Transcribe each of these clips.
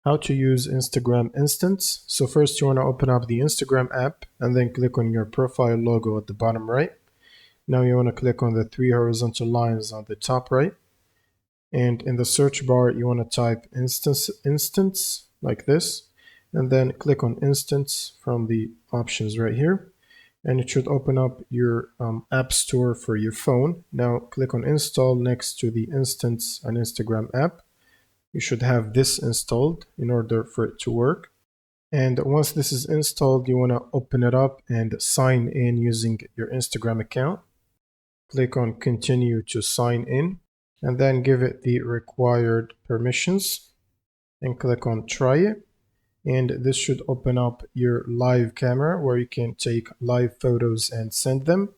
How to use Instagram Instants. So first you want to open up the Instagram app and then click on your profile logo at the bottom right. Now you want to click on the three horizontal lines on the top right. And in the search bar, you want to type instance like this, and then click on instance from the options right here. And it should open up your app store for your phone. Now click on install next to the instance and Instagram app. You should have this installed in order for it to work. And once this is installed, you want to open it up and sign in using your Instagram account. Click on continue to sign in and then give it the required permissions and click on try it. And this should open up your live camera where you can take live photos and send them.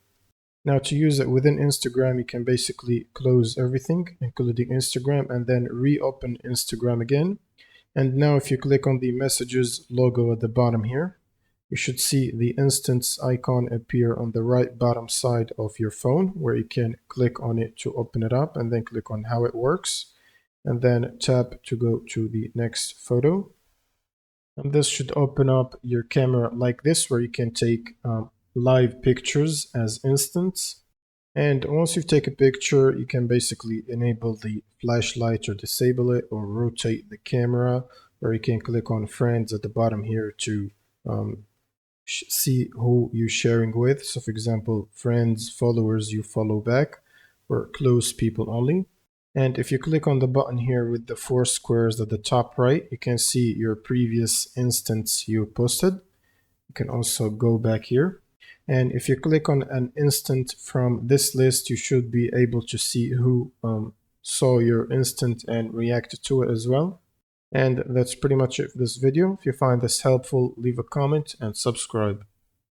Now to use it within Instagram, you can basically close everything, including Instagram, and then reopen Instagram again. And now if you click on the messages logo at the bottom here, you should see the instance icon appear on the right bottom side of your phone, where you can click on it to open it up and then click on how it works and then tap to go to the next photo. And this should open up your camera like this, where you can take live pictures as instants. And once you take a picture, you can basically enable the flashlight or disable it, or rotate the camera, or you can click on friends at the bottom here to see who you're sharing with. So for example, friends, followers you follow back, or close people only. And if you click on the button here with the four squares at the top right, you can see your previous instance you posted. You can also go back here. And if you click on an instant from this list, you should be able to see who saw your instant and reacted to it as well. And that's pretty much it for this video. If you find this helpful, leave a comment and subscribe.